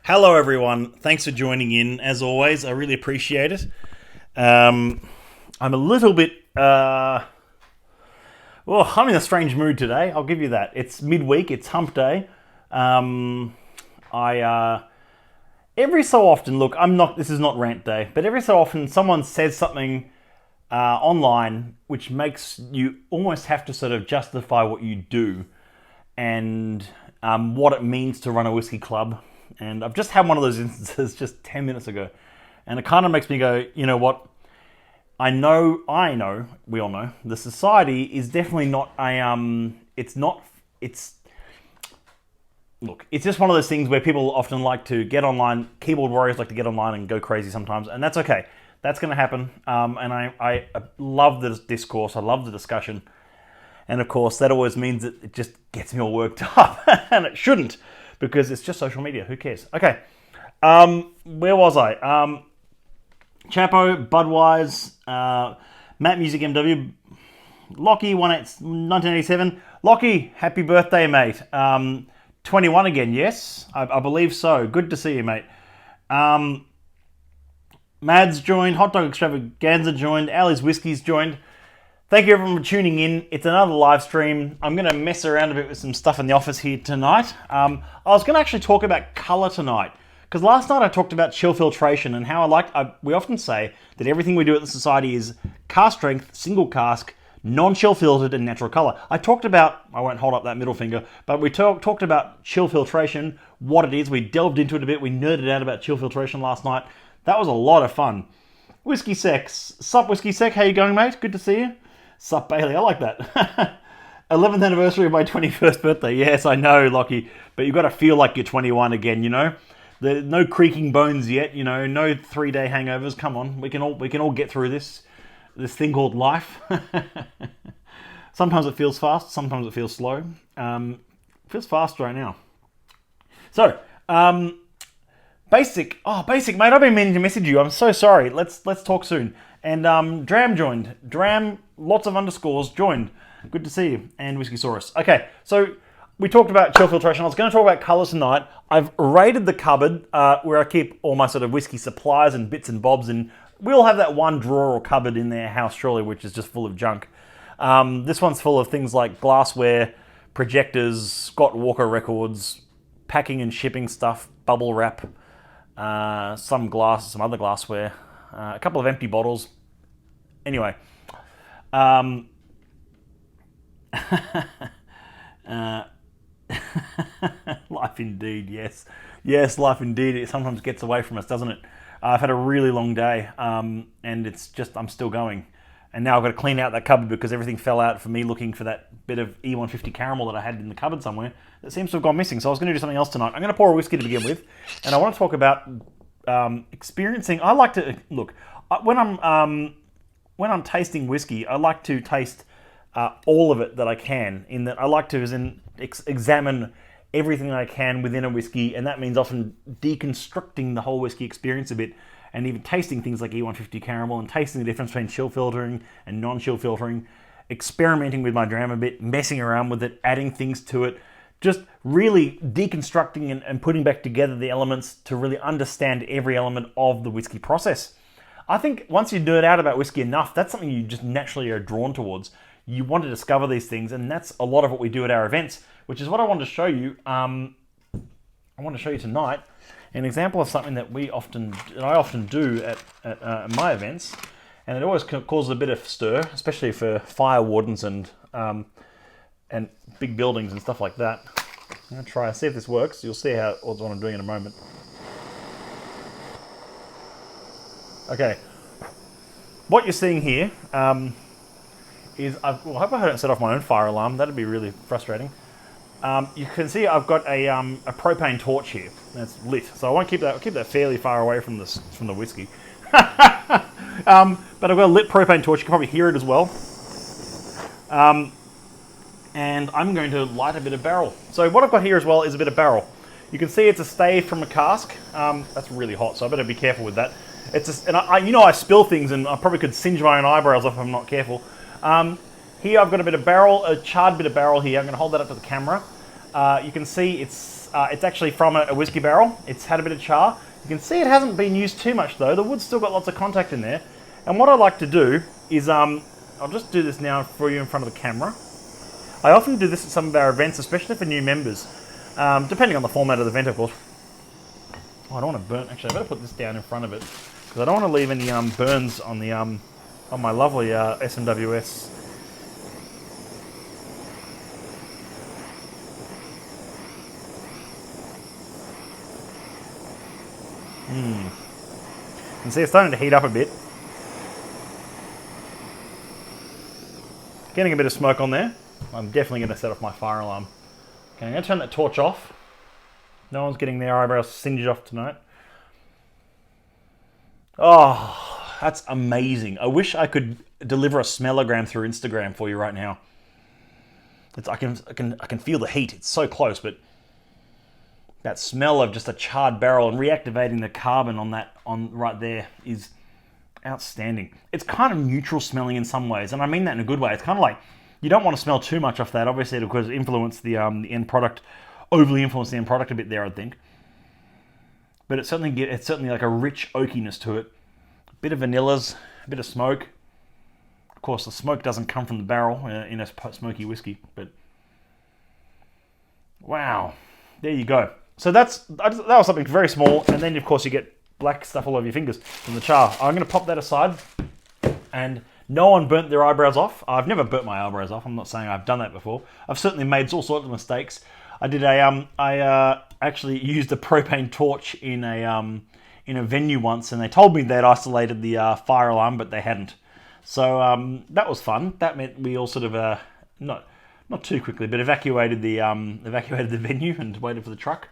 Hello, everyone. Thanks for joining in. As always, I really appreciate it. I'm a little bit. I'm in a strange mood today. I'll give you that. It's midweek. It's hump day. Every so often, look, I'm not. This is not rant day, but every so often, someone says something online which makes you almost have to sort of justify what you do and what it means to run a whiskey club. And I've just had one of those instances just 10 minutes ago. And it kind of makes me go, you know what? I know, we all know, the society is definitely not look, it's just one of those things where people often like to get online, keyboard warriors like to get online and go crazy sometimes, and that's okay. That's going to happen. And I love the discourse, I love the discussion. And of course, that always means that it just gets me all worked up, and it shouldn't. Because it's just social media. Who cares? Okay. Where was I? Chapo, Budwise, Matt Music MW, Lockie, 1987. Lockie, happy birthday, mate. 21 again, yes? I believe so. Good to see you, mate. Mads joined. Hot Dog Extravaganza joined. Ali's Whiskey's joined. Thank you everyone for tuning in. It's another live stream. I'm going to mess around a bit with some stuff in the office here tonight. I was going to actually talk about colour tonight, because last night I talked about chill filtration and how we often say that everything we do at the Society is cask strength, single cask, non-chill filtered and natural colour. I won't hold up that middle finger, but we talked about chill filtration, what it is. We delved into it a bit. We nerded out about chill filtration last night. That was a lot of fun. Whiskey Sex. Sup, Whiskey Sec? How you going, mate? Good to see you. Sup, Bailey, I like that. 11th anniversary of my 21st birthday. Yes, I know, Lockie, but you've got to feel like you're 21 again, you know? No creaking bones yet, you know, no 3-day hangovers. Come on, we can all get through this thing called life. Sometimes it feels fast, sometimes it feels slow. It feels fast right now. So, Basic, mate, I've been meaning to message you. I'm so sorry. Let's talk soon. And Dram joined. Dram, lots of underscores, joined. Good to see you. And Whiskeysaurus. Okay, so we talked about chill filtration. I was going to talk about colours tonight. I've raided the cupboard where I keep all my sort of whiskey supplies and bits and bobs. And we all have that one drawer or cupboard in their house, surely, which is just full of junk. This one's full of things like glassware, projectors, Scott Walker records, packing and shipping stuff, bubble wrap, some other glassware, a couple of empty bottles. Anyway, life indeed, yes. Yes, life indeed. It sometimes gets away from us, doesn't it? I've had a really long day, and it's just, I'm still going. And now I've got to clean out that cupboard because everything fell out for me looking for that bit of E150 caramel that I had in the cupboard somewhere that seems to have gone missing. So I was going to do something else tonight. I'm going to pour a whiskey to begin with, and I want to talk about experiencing. I like to look when I'm tasting whiskey. I like to taste all of it that I can. In that I like to examine everything that I can within a whiskey, and that means often deconstructing the whole whiskey experience a bit. And even tasting things like E150 caramel and tasting the difference between chill filtering and non-chill filtering, experimenting with my dram a bit, messing around with it, adding things to it, just really deconstructing and putting back together the elements to really understand every element of the whiskey process. I think once you nerd out about whiskey enough, that's something you just naturally are drawn towards. You want to discover these things, and that's a lot of what we do at our events, which is what I wanted to show you. I want to show you tonight an example of something that I often do at my events, and it always causes a bit of stir, especially for fire wardens and big buildings and stuff like that. I'm going to try and see if this works. You'll see what I'm doing in a moment. Okay, what you're seeing here is I hope I don't set off my own fire alarm. That'd be really frustrating. You can see I've got a propane torch here that's lit, so I won't keep that. I'll keep that fairly far away from the whiskey. But I've got a lit propane torch. You can probably hear it as well. And I'm going to light a bit of barrel. So what I've got here as well is a bit of barrel. You can see it's a stave from a cask. That's really hot, so I better be careful with that. I spill things, and I probably could singe my own eyebrows if I'm not careful. Here I've got a bit of barrel, a charred bit of barrel here. I'm going to hold that up to the camera. You can see it's It's actually from a whiskey barrel. It's had a bit of char. You can see it hasn't been used too much though. The wood's still got lots of contact in there. And what I like to do is, I'll just do this now for you in front of the camera. I often do this at some of our events, especially for new members, depending on the format of the event, of course. Oh, I don't want to burn. Actually, I better put this down in front of it because I don't want to leave any burns on the on my lovely SMWS. You can see it's starting to heat up a bit. Getting a bit of smoke on there. I'm definitely going to set off my fire alarm. Okay, I'm going to turn that torch off. No one's getting their eyebrows singed off tonight. Oh, that's amazing. I wish I could deliver a smellogram through Instagram for you right now. I can feel the heat. It's so close, but that smell of just a charred barrel and reactivating the carbon on right there is outstanding. It's kind of neutral smelling in some ways, and I mean that in a good way. It's kind of like you don't want to smell too much off that. Obviously, it'll influence the end product, overly influence the end product a bit there, I think. But it's certainly like a rich oakiness to it. A bit of vanillas, a bit of smoke. Of course, the smoke doesn't come from the barrel in a smoky whiskey, but wow, there you go. So that was something very small, and then of course you get black stuff all over your fingers from the char. I'm going to pop that aside, and no one burnt their eyebrows off. I've never burnt my eyebrows off. I'm not saying I've done that before. I've certainly made all sorts of mistakes. I did I actually used a propane torch in a venue once, and they told me they'd isolated the fire alarm, but they hadn't. So that was fun. That meant we all sort of not too quickly, but evacuated the venue and waited for the truck.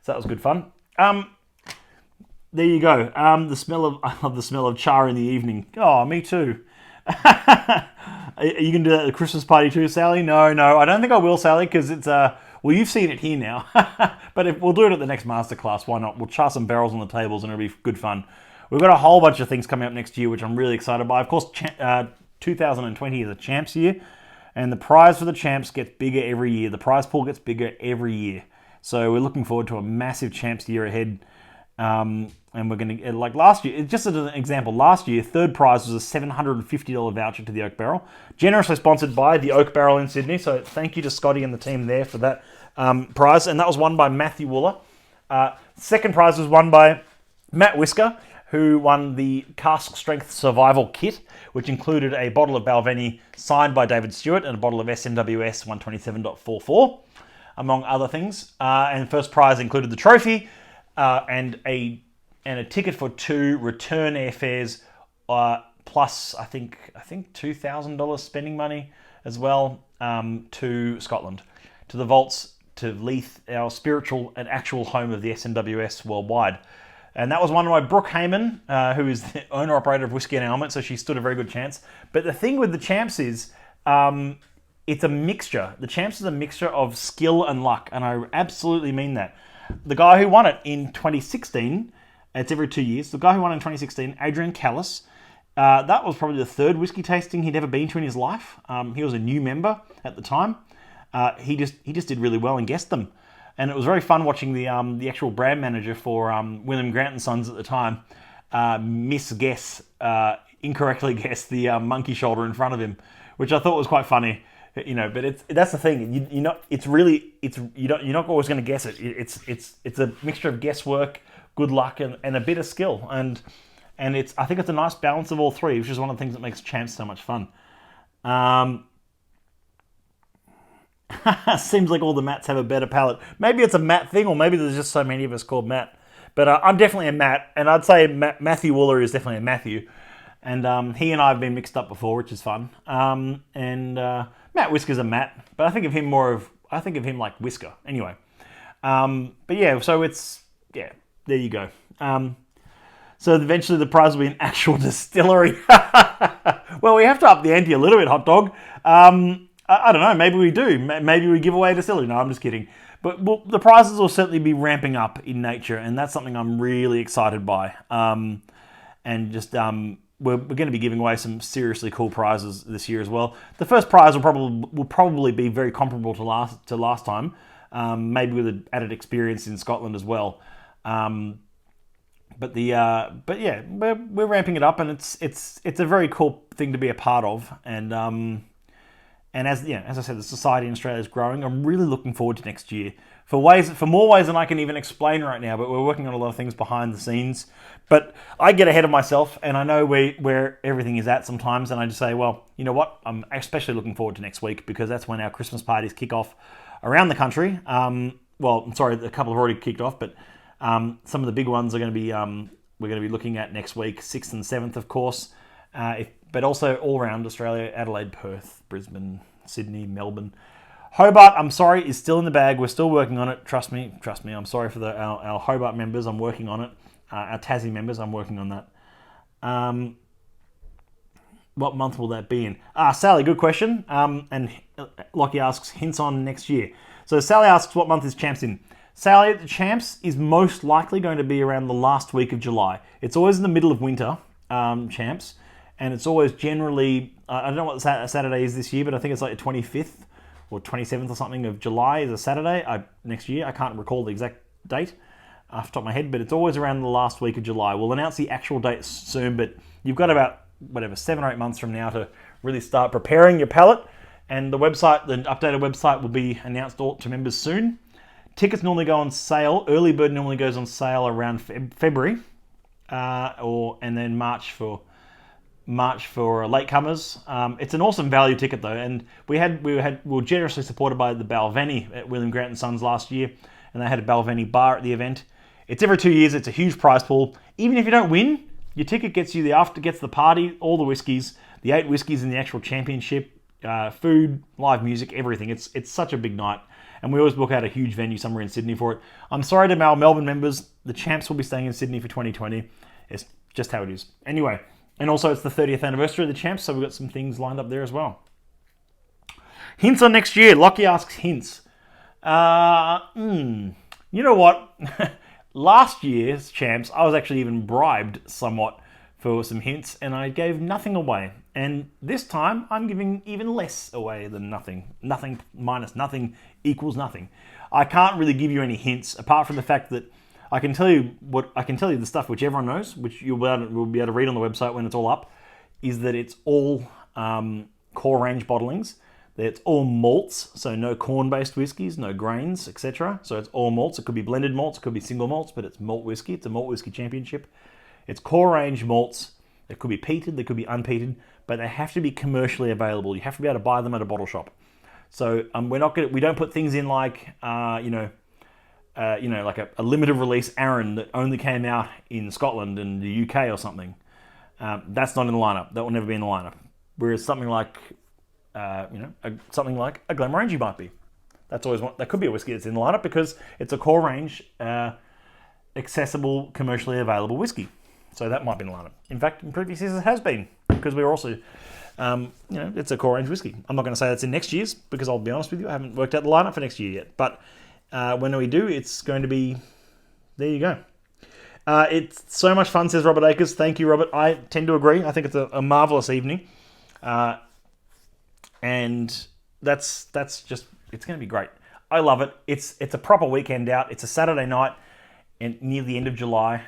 So that was good fun. There you go. I love the smell of char in the evening. Oh, me too. Are you going to do that at the Christmas party too, Sally? No, I don't think I will, Sally, because it's well, you've seen it here now. But we'll do it at the next masterclass. Why not? We'll char some barrels on the tables, and it'll be good fun. We've got a whole bunch of things coming up next year, which I'm really excited by. Of course, 2020 is a champs year, and the prize for the champs gets bigger every year. The prize pool gets bigger every year. So we're looking forward to a massive champs year ahead. And we're going to, like last year, just as an example, last year, third prize was a $750 voucher to the Oak Barrel, generously sponsored by the Oak Barrel in Sydney. So thank you to Scotty and the team there for that prize. And that was won by Matthew Wooler. Second prize was won by Matt Whisker, who won the Cask Strength Survival Kit, which included a bottle of Balvenie signed by David Stewart and a bottle of SMWS 127.44, among other things. And first prize included the trophy and a ticket for 2 return airfares, plus I think $2,000 spending money as well, to Scotland, to the vaults, to Leith, our spiritual and actual home of the SMWS worldwide. And that was won by Brooke Heyman, who is the owner-operator of Whiskey and Element, so she stood a very good chance. But the thing with the champs is, it's a mixture. The champs is a mixture of skill and luck, and I absolutely mean that. The guy who won it in 2016, it's every 2 years, the guy who won it in 2016, Adrian Callis, that was probably the third whiskey tasting he'd ever been to in his life. He was a new member at the time. He just did really well and guessed them. And it was very fun watching the actual brand manager for William Grant & Sons at the time incorrectly guess the monkey shoulder in front of him, which I thought was quite funny. You know, but that's the thing. You're not always going to guess it. It's a mixture of guesswork, good luck, and a bit of skill. And I think it's a nice balance of all three, which is one of the things that makes champs so much fun. Seems like all the Matts have a better palate. Maybe it's a Matt thing, or maybe there's just so many of us called Matt. But I'm definitely a Matt, and I'd say Matthew Wooler is definitely a Matthew. And he and I have been mixed up before, which is fun. Matt Whisker's a Matt, but I think of him like Whisker. Anyway, but yeah, so there you go. So eventually the prize will be an actual distillery. Well, we have to up the ante a little bit, hot dog. I don't know, maybe we do. Maybe we give away a distillery. No, I'm just kidding. But the prizes will certainly be ramping up in nature, and that's something I'm really excited by. We're going to be giving away some seriously cool prizes this year as well. The first prize will probably be very comparable to last time. maybe with an added experience in Scotland as well. But yeah, we're ramping it up, and it's a very cool thing to be a part of. And as I said, the society in Australia is growing. I'm really looking forward to next year for more ways than I can even explain right now. But we're working on a lot of things behind the scenes. But I get ahead of myself, and I know where everything is at sometimes. And I just say, well, you know what? I'm especially looking forward to next week, because that's when our Christmas parties kick off around the country. Well, I'm sorry, a couple have already kicked off, but some of the big ones are going to be we're going to be looking at next week, 6th and 7th, of course. But also all around Australia: Adelaide, Perth, Brisbane, Sydney, Melbourne. Hobart, I'm sorry, is still in the bag. We're still working on it. Trust me. I'm sorry for our Hobart members. I'm working on it. Our Tassie members, I'm working on that. What month will that be in? Sally, good question. And Lockie asks, hints on next year. So Sally asks, what month is Champs in? Sally, the Champs is most likely going to be around the last week of July. It's always in the middle of winter, Champs. And it's always generally, I don't know what Saturday is this year, but I think it's like the 25th or 27th or something of July is a Saturday next year. I can't recall the exact date off the top of my head, but it's always around the last week of July. We'll announce the actual date soon, but you've got about, 7 or 8 months from now to really start preparing your palate. And the updated website will be announced to members soon. Tickets normally go on sale. Early bird normally goes on sale around February, and then March for latecomers. It's an awesome value ticket though, and we were generously supported by the Balvenie at William Grant & Sons last year, and they had a Balvenie bar at the event. It's every 2 years. It's a huge prize pool. Even if you don't win, your ticket gets you gets the party, all the whiskies, the 8 whiskies in the actual championship, food, live music, everything. It's such a big night, and we always book out a huge venue somewhere in Sydney for it. I'm sorry to our Melbourne members. The Champs will be staying in Sydney for 2020. It's just how it is. Anyway. And also, it's the 30th anniversary of the Champs, so we've got some things lined up there as well. Hints on next year. Lockie asks hints. You know what? Last year's Champs, I was actually even bribed somewhat for some hints, and I gave nothing away. And this time, I'm giving even less away than nothing. Nothing minus nothing equals nothing. I can't really give you any hints, apart from the fact that I can tell you the stuff which everyone knows, which will be able to read on the website when it's all up, is that it's all core range bottlings. That it's all malts, so no corn-based whiskies, no grains, etc. So it's all malts. It could be blended malts, it could be single malts, but it's malt whiskey. It's a malt whiskey championship. It's core range malts. They could be peated, they could be unpeated, but they have to be commercially available. You have to be able to buy them at a bottle shop. So we don't put things in like like a limited release Arran that only came out in Scotland and the UK or something. That's not in the lineup. That will never be in the lineup. Whereas something like, something like a Glenmorangie might be. That could be a whiskey that's in the lineup because it's a core range, accessible, commercially available whiskey. So that might be in the lineup. In fact, in previous years it has been because we're also, it's a core range whiskey. I'm not going to say that's in next year's because I'll be honest with you, I haven't worked out the lineup for next year yet. But when we do, it's going to be... There you go. It's so much fun, says Robert Akers. Thank you, Robert. I tend to agree. I think it's a marvellous evening. And that's just... It's going to be great. I love it. It's a proper weekend out. It's a Saturday night and near the end of July.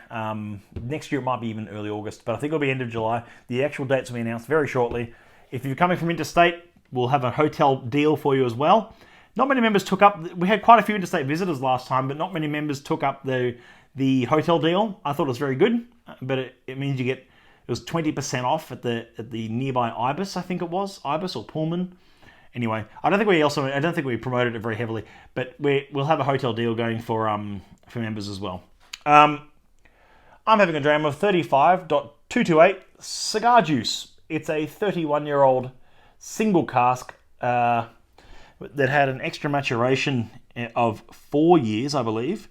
Next year it might be even early August, but I think it'll be end of July. The actual dates will be announced very shortly. If you're coming from interstate, we'll have a hotel deal for you as well. Not many members took up... We had quite a few interstate visitors last time, but not many members took up the hotel deal. I thought it was very good, but it means you get... It was 20% off at the nearby Ibis, I think it was. Ibis or Pullman. Anyway, I don't think we promoted it very heavily, but we'll have a hotel deal going for members as well. I'm having a dram of 35.228 Cigar Juice. It's a 31-year-old single cask that had an extra maturation of 4 years, I believe,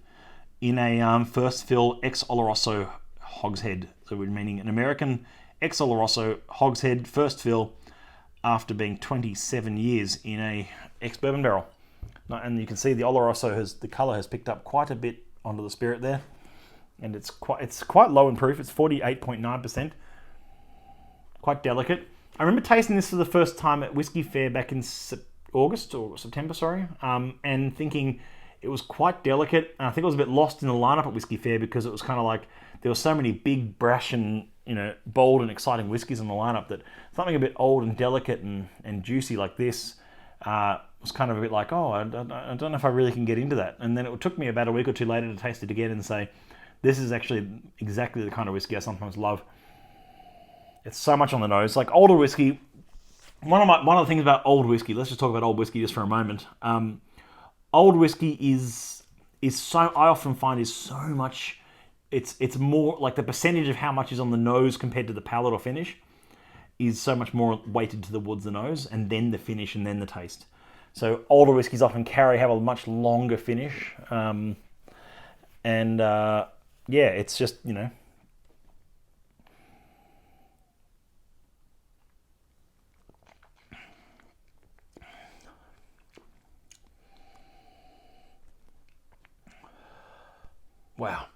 in a first fill ex-Oloroso hogshead. So we're meaning an American ex-Oloroso hogshead first fill after being 27 years in a ex-bourbon barrel. And you can see the Oloroso the colour has picked up quite a bit onto the spirit there. And it's quite low in proof. It's 48.9%. Quite delicate. I remember tasting this for the first time at Whiskey Fair back in August or September, and thinking it was quite delicate. And I think it was a bit lost in the lineup at Whiskey Fair because it was kind of like there were so many big, brash and bold and exciting whiskies in the lineup that something a bit old and delicate and juicy like this was kind of a bit like, oh, I don't know if I really can get into that. And then it took me about a week or two later to taste it again and say, this is actually exactly the kind of whiskey I sometimes love. It's so much on the nose. Like older whiskey, one of the things about old whiskey, let's just talk about old whiskey just for a moment. Old whiskey is so, I often find is so much, it's more like the percentage of how much is on the nose compared to the palate or finish is so much more weighted towards the nose and then the finish and then the taste. So older whiskies often have a much longer finish. Yeah, it's just, wow.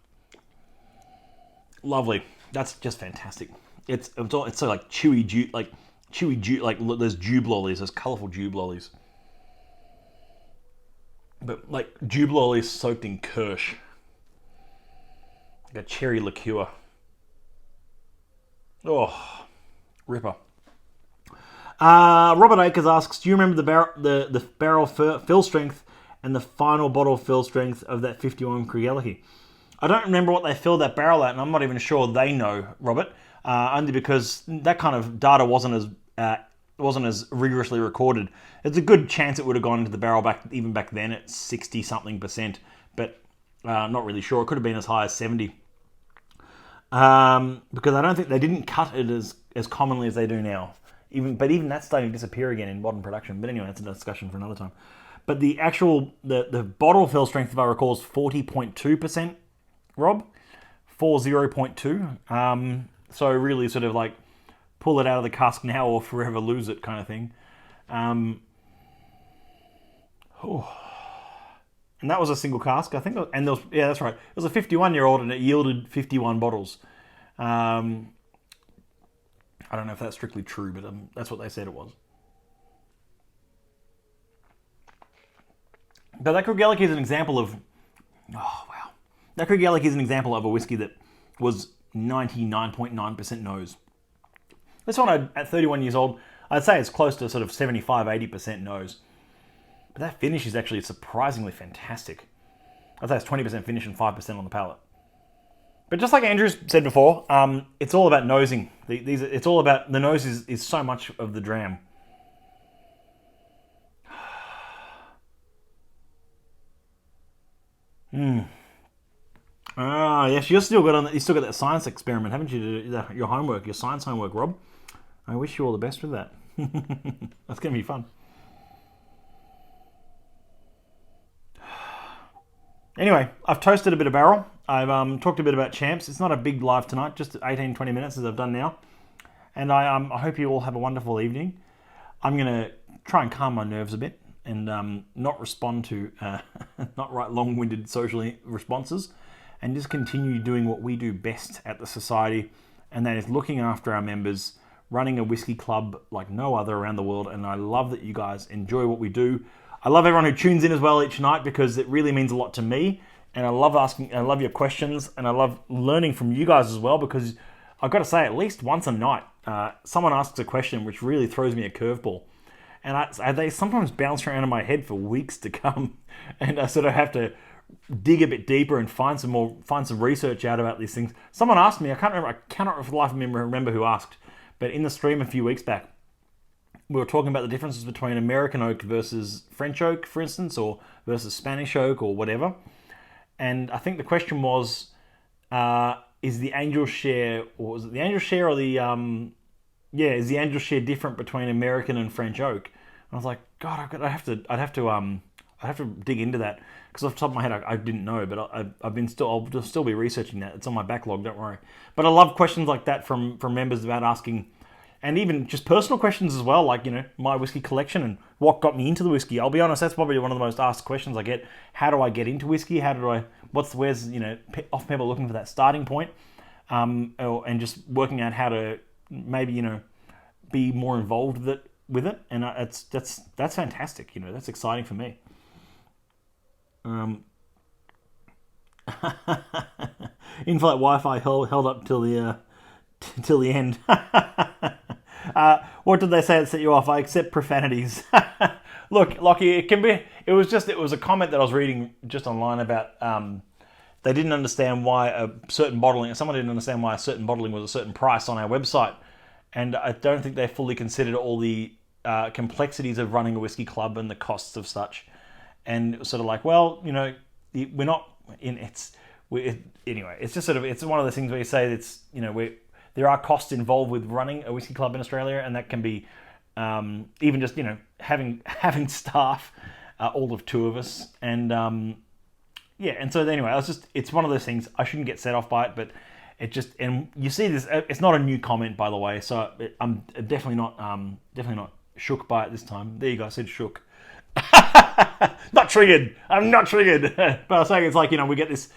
Lovely. That's just fantastic. It's so like chewy dew, like there's dew lollies, there's colourful dew lollies. But like dew lollies soaked in kirsch. Like a cherry liqueur. Oh, ripper. Robert Akers asks, do you remember the barrel fill strength and the final bottle fill strength of that 51 Kriegelke? I don't remember what they filled that barrel at, and I'm not even sure they know, Robert. Only because that kind of data wasn't as rigorously recorded. It's a good chance it would have gone into the barrel even back then at 60-something%, but not really sure. It could have been as high as 70. Because I don't think they didn't cut it as commonly as they do now. Even that's starting to disappear again in modern production. But anyway, that's a discussion for another time. But the actual the bottle fill strength, if I recall, is 40.2%. Rob, 40.2. So really, sort of like pull it out of the cask now or forever lose it kind of thing. And that was a single cask, I think. And there was, yeah, that's right. It was a 51-year-old, and it yielded 51 bottles. I don't know if that's strictly true, but that's what they said it was. But that Kriegelke is an example of... Oh, wow. That Kriegelke is an example of a whiskey that was 99.9% nose. This one, at 31 years old, I'd say it's close to sort of 75-80% nose. But that finish is actually surprisingly fantastic. I'd say it's 20% finish and 5% on the palate. But just like Andrew's said before, it's all about nosing. It's all about... The nose is so much of the dram. Yes, you still got that science experiment, haven't you? Your science homework, Rob. I wish you all the best with that. That's going to be fun. Anyway, I've toasted a bit of barrel. I've talked a bit about champs. It's not a big live tonight, just 18-20 minutes as I've done now. And I hope you all have a wonderful evening. I'm going to try and calm my nerves a bit and not respond to, not write long-winded social responses, and just continue doing what we do best at the Society, and that is looking after our members, running a whiskey club like no other around the world. And I love that you guys enjoy what we do. I love everyone who tunes in as well each night, because it really means a lot to me. And I love your questions, and I love learning from you guys as well, because I've got to say, at least once a night, someone asks a question which really throws me a curveball. And they sometimes bounce around in my head for weeks to come. And I sort of have to dig a bit deeper and find some research out about these things. Someone asked me, I cannot for the life of me remember who asked, but in the stream a few weeks back, we were talking about the differences between American oak versus French oak, for instance, or versus Spanish oak or whatever. And I think the question was, is the angel share, or was it the angel share or the, is the angel share different between American and French oak? And I was like, God, I'd have to dig into that, because off the top of my head, I didn't know, but I'll still be researching that. It's on my backlog, don't worry. But I love questions like that from members about asking, and even just personal questions as well, like, my whiskey collection and what got me into the whiskey. I'll be honest, that's probably one of the most asked questions I get. How do I get into whiskey? Where's often people looking for that starting point, and just working out how to maybe, be more involved with it. And that's fantastic. That's exciting for me. In-flight Wi-Fi held up till the end. What did they say that set you off? I accept profanities. Look, Lockie, it was a comment that I was reading just online about they didn't understand why someone didn't understand why a certain bottling was a certain price on our website. And I don't think they fully considered all the complexities of running a whiskey club and the costs of such. And it was sort of like, well, we're not in anyway. It's just sort of, it's one of those things where you say it's, there are costs involved with running a whiskey club in Australia, and that can be even just having staff, all of two of us, and and so anyway, it's one of those things. I shouldn't get set off by it, but it just, and you see this. It's not a new comment, by the way, so I'm definitely not shook by it this time. There you go, I said shook. Not triggered. I'm not triggered. But I was saying it's like, we get these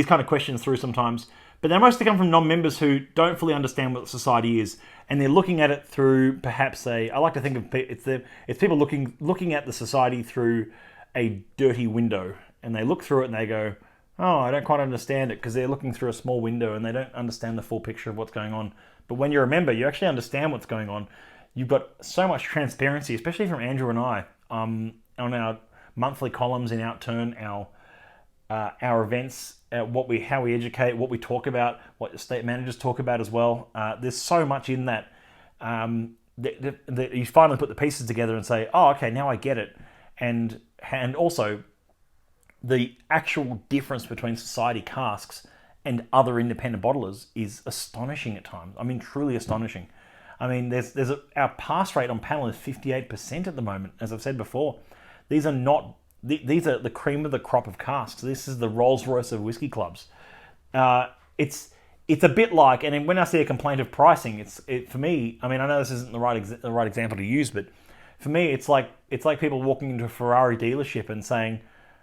kind of questions through sometimes, but they mostly come from non-members who don't fully understand what society is, and they're looking at it through perhaps I like to think of it's people looking at the society through a dirty window, and they look through it and they go, oh, I don't quite understand it, because they're looking through a small window and they don't understand the full picture of what's going on. But when you're a member, you actually understand what's going on. You've got so much transparency, especially from Andrew and I, on our monthly columns in Outturn, our events, how we educate, what we talk about, what the state managers talk about as well. There's so much in that that you finally put the pieces together and say, oh, okay, now I get it. And also the actual difference between society casks and other independent bottlers is astonishing at times. I mean, truly astonishing. I mean, our pass rate on panel is 58% at the moment, as I've said before. These are the cream of the crop of casks. This is the Rolls Royce of whiskey clubs. It's a bit like, and when I see a complaint of pricing, for me. I mean, I know this isn't the right example to use, but for me, it's like people walking into a Ferrari dealership and saying,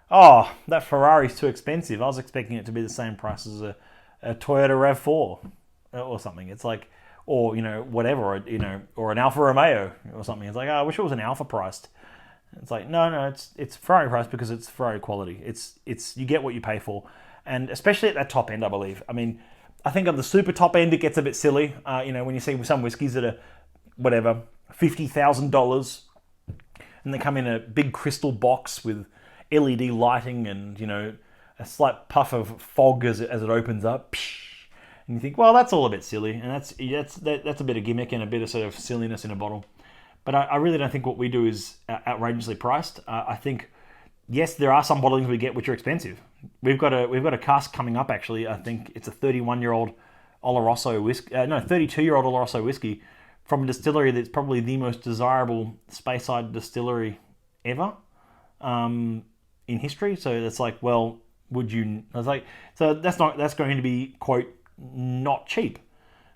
"Oh, that Ferrari's too expensive. I was expecting it to be the same price as a Toyota RAV4 or something." It's like, or whatever, or an Alfa Romeo or something. It's like, oh, I wish it was an Alfa priced. It's like, no, it's Ferrari priced because it's Ferrari quality. It's you get what you pay for, and especially at that top end, I believe. I mean, I think on the super top end it gets a bit silly. When you see some whiskies that are whatever $50,000, and they come in a big crystal box with LED lighting and a slight puff of fog as it opens up. And you think, well, that's all a bit silly, and that's a bit of gimmick and a bit of sort of silliness in a bottle. But I really don't think what we do is outrageously priced. I think, yes, there are some bottlings we get which are expensive. We've got a cask coming up, actually. I think it's a 31-year-old Oloroso whiskey. 32-year-old Oloroso whiskey from a distillery that's probably the most desirable Speyside distillery ever in history. So it's like, well, would you? I was like, so that's going to be, quote, not cheap,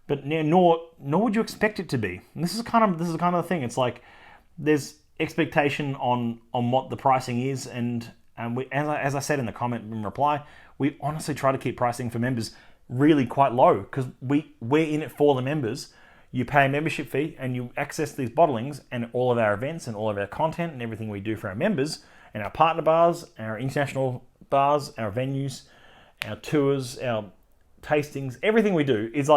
but nor would you expect it to be. And this is kind of the thing. It's like there's expectation on what the pricing is, and we, as I said in the comment in reply, we honestly try to keep pricing for members really quite low, because we're in it for the members. You pay a membership fee and you access these bottlings and all of our events and all of our content and everything we do for our members and our partner bars, our international bars, our venues, our tours, our tastings. Everything we do is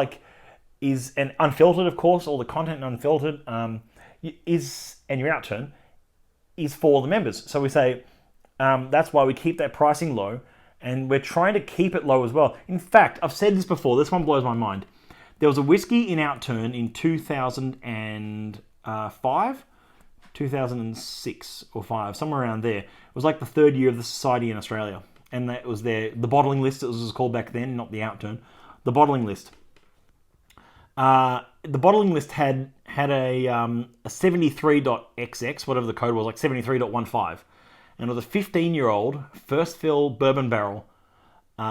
and unfiltered, of course. All the content unfiltered and your Outturn is for the members. So we say that's why we keep that pricing low, and we're trying to keep it low as well. In fact, I've said this before. This one blows my mind. There was a whiskey in Outturn in 2005, 2006 or 5, somewhere around there. It was like the third year of the society in Australia, and that was the bottling list. It was called back then, not the Outturn. The bottling list. The bottling list had a 73.XX, whatever the code was, like 73.15, and it was a 15-year-old first fill bourbon barrel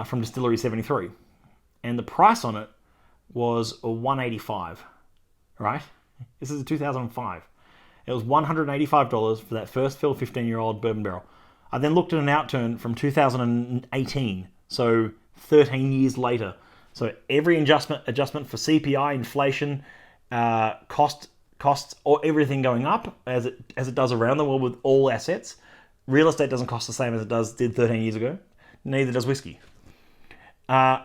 from Distillery 73, and the price on it was $185. Right? This is 2005. It was $185 for that first fill 15-year-old bourbon barrel. I then looked at an Outturn from 2018, so 13 years later. So every adjustment for CPI, inflation, costs, or everything going up as it does around the world with all assets. Real estate doesn't cost the same as it did 13 years ago. Neither does whiskey. And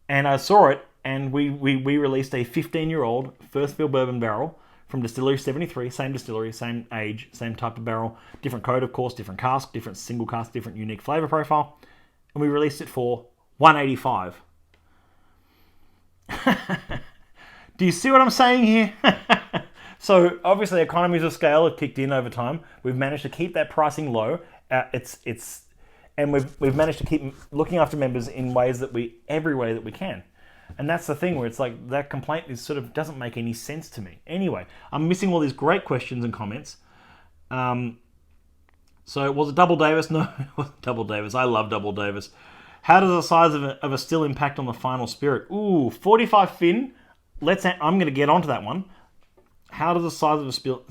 I saw it, and we released a 15-year-old first fill bourbon barrel from Distillery 73, same distillery, same age, same type of barrel, different code, of course, different cask, different single cask, different unique flavor profile, and we released it for $185. Do you see what I'm saying here? So obviously economies of scale have kicked in over time. We've managed to keep that pricing low. And we've managed to keep looking after members in every way that we can. And that's the thing where it's like that complaint is sort of doesn't make any sense to me. Anyway, I'm missing all these great questions and comments. So was it Double Davis? No, it wasn't Double Davis. I love Double Davis. How does the size of a still impact on the final spirit? Ooh, 45 fin. I'm going to get onto that one. How does the size of a still...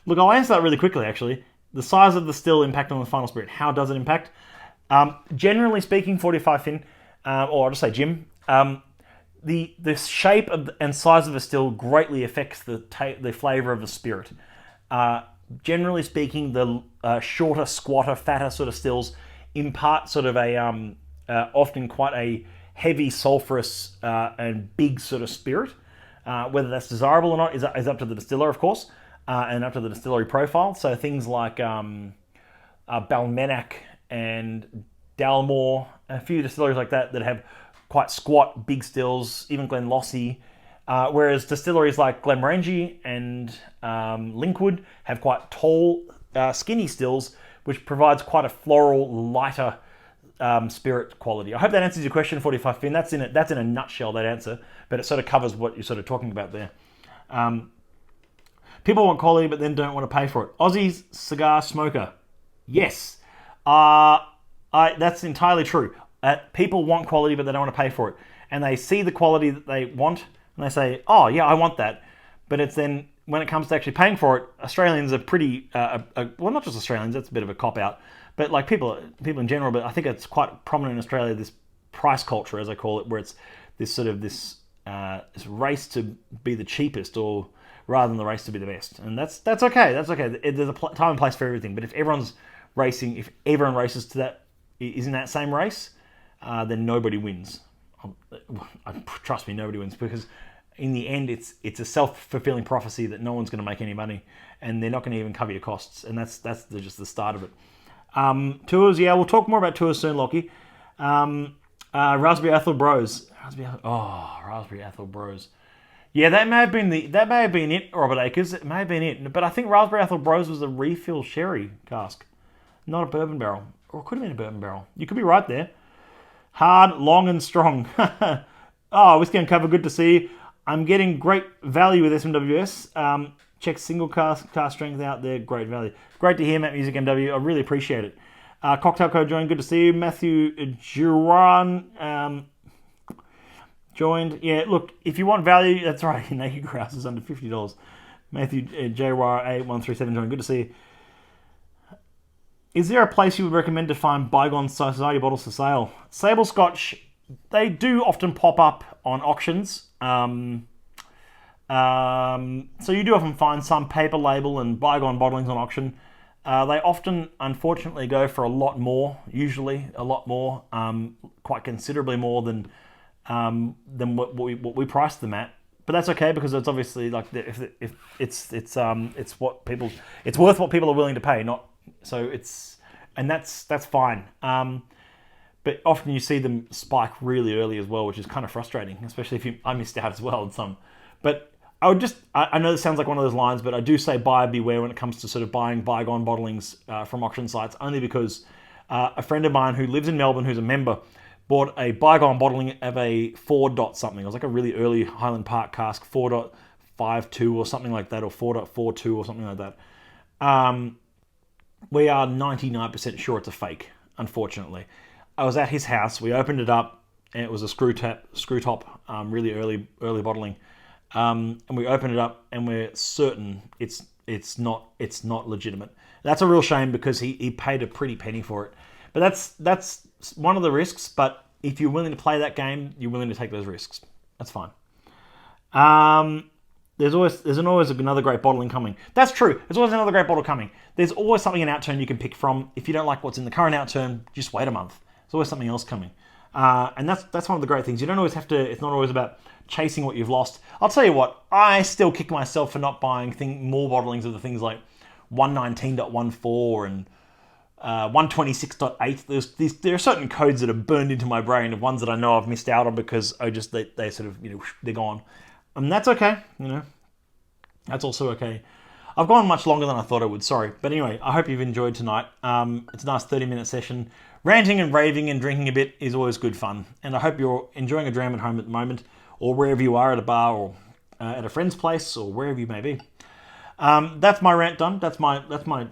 Look, I'll answer that really quickly, actually. The size of the still impact on the final spirit. How does it impact? Generally speaking, 45 fin, or I'll just say Jim, the shape and size of a still greatly affects the flavour of the spirit. Generally speaking, the shorter, squatter, fatter sort of stills impart sort of a often quite a heavy, sulphurous and big sort of spirit. Whether that's desirable or not is up to the distiller, of course, and up to the distillery profile. So things like Balmenac and Dalmore, a few distilleries like that have quite squat, big stills, even Glenlossie, whereas distilleries like Glenmorangie and Linkwood have quite tall, skinny stills, which provides quite a floral, lighter spirit quality. I hope that answers your question, 45 fin. That's in a nutshell, that answer, but it sort of covers what you're sort of talking about there. People want quality, but then don't want to pay for it. Aussie's cigar smoker. Yes. That's entirely true. People want quality, but they don't want to pay for it. And they see the quality that they want, and they say, oh, yeah, I want that. But it's then, when it comes to actually paying for it, Australians are pretty, well, not just Australians, that's a bit of a cop-out, but like people in general, but I think it's quite prominent in Australia, this price culture, as I call it, where it's this sort of this race to be the cheapest, or rather than the race to be the best. And that's okay. That's okay. There's a time and place for everything. But if everyone races to that, is in that same race, then nobody wins. Trust me, nobody wins, because in the end, it's a self-fulfilling prophecy that no one's going to make any money, and they're not going to even cover your costs. And that's just the start of it. Tours, yeah, we'll talk more about tours soon, Lockie. Raspberry Ethel Bros. Raspberry Ethel Bros. Yeah, that may have been it, Robert Akers. It may have been it. But I think Raspberry Ethel Bros was a refill sherry cask, not a bourbon barrel. Or it could have been a bourbon barrel. You could be right there. Hard, long, and strong. Whiskey Uncover, good to see you. I'm getting great value with SMWS. Check single cask strength out there. Great value. Great to hear, Matt Music MW. I really appreciate it. Cocktail Code joined. Good to see you. Matthew Juran joined. Yeah, look, if you want value, that's right. Naked Grouse is under $50. Matthew JR8137 joined. Good to see you. Is there a place you would recommend to find bygone society bottles for sale? Sable Scotch, they do often pop up on auctions. So you do often find some paper label and bygone bottlings on auction. They often, unfortunately, go for a lot more. Usually, a lot more, quite considerably more than what we price them at. But that's okay, because it's obviously like if it's worth what people are willing to pay. That's fine. But often you see them spike really early as well, which is kind of frustrating, especially I missed out as well on some. But I know this sounds like one of those lines, but I do say buyer beware when it comes to sort of buying bygone bottlings from auction sites, only because a friend of mine who lives in Melbourne, who's a member, bought a bygone bottling of a 4 dot something. It was like a really early Highland Park cask, 4.52 or something like that, or 4.42 or something like that. We are 99% sure it's a fake, unfortunately. I was at his house, we opened it up, and it was a screw top, really early bottling. And we opened it up, and we're certain it's not legitimate. That's a real shame, because he paid a pretty penny for it. But that's one of the risks. But if you're willing to play that game, you're willing to take those risks. That's fine. There's always another great bottling coming. That's true. There's always another great bottle coming. There's always something in outturn you can pick from. If you don't like what's in the current outturn, just wait a month. There's always something else coming. And that's one of the great things. You don't always have to, it's not always about chasing what you've lost. I'll tell you what, I still kick myself for not buying more bottlings of the things like 119.14 and 126.8. There are certain codes that are burned into my brain of ones that I know I've missed out on because they sort of, they're gone. And that's okay, That's also okay. I've gone much longer than I thought I would, sorry. But anyway, I hope you've enjoyed tonight. It's a nice 30-minute session. Ranting and raving and drinking a bit is always good fun. And I hope you're enjoying a dram at home at the moment, or wherever you are, at a bar or at a friend's place, or wherever you may be. That's my rant done. That's my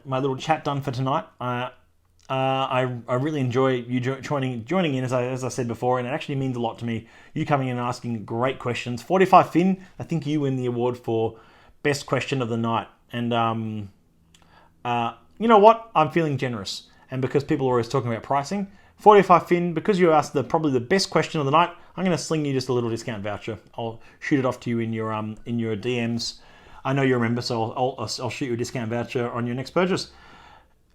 little chat done for tonight. I really enjoy you joining in, as I said before, and it actually means a lot to me. You coming in and asking great questions. 45 Finn, I think you win the award for best question of the night. And you know what? I'm feeling generous. And because people are always talking about pricing, 45 Finn, because you asked probably the best question of the night, I'm going to sling you just a little discount voucher. I'll shoot it off to you in your DMs. I know you remember, so I'll shoot you a discount voucher on your next purchase.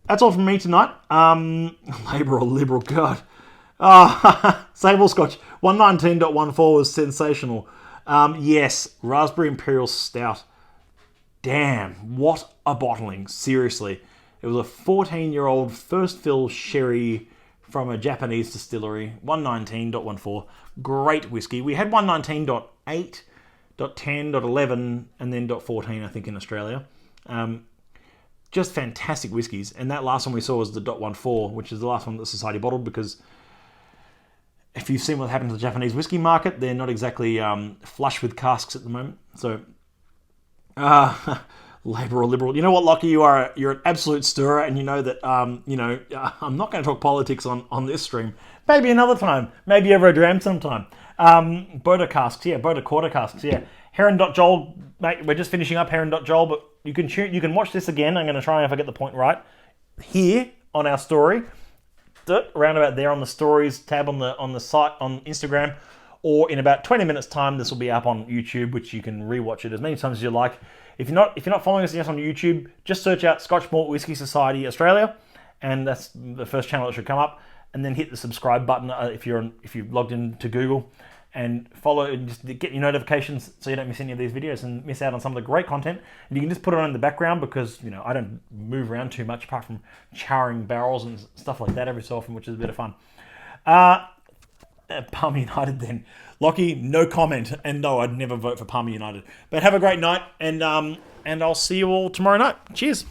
That's all from me tonight. Labour or Liberal, God. Sable Scotch, 119.14 was sensational. Yes, Raspberry Imperial Stout. Damn, what a bottling, seriously. It was a 14-year-old first fill sherry from a Japanese distillery, 119.14. Great whiskey. We had 119.8, .10, .11, and then .14, I think, in Australia. Just fantastic whiskies. And that last one we saw was the .14, which is the last one that Society bottled, because if you've seen what happened to the Japanese whiskey market, they're not exactly flush with casks at the moment. So, Labour or Liberal. You know what, Lockie? You're an absolute stirrer, and you know that, I'm not going to talk politics on this stream. Maybe another time. Maybe over a dram sometime. Boda casks, yeah. Boda quarter casks, yeah. Heron.Joel, mate, we're just finishing up Heron.Joel, but you can watch this again. I'm going to try if I get the point right. Here on our story, around about there on the stories tab on the site on Instagram, or in about 20 minutes time, this will be up on YouTube, which you can rewatch it as many times as you like. If you're not following us yet on YouTube, just search out Scotch Malt Whisky Society Australia, and that's the first channel that should come up. And then hit the subscribe button if you've logged into Google, and follow and just get your notifications so you don't miss any of these videos and miss out on some of the great content. And you can just put it on in the background because I don't move around too much apart from charring barrels and stuff like that every so often, which is a bit of fun. Palmer United then. Lockie, no comment. And no, I'd never vote for Palmer United. But have a great night, and I'll see you all tomorrow night. Cheers.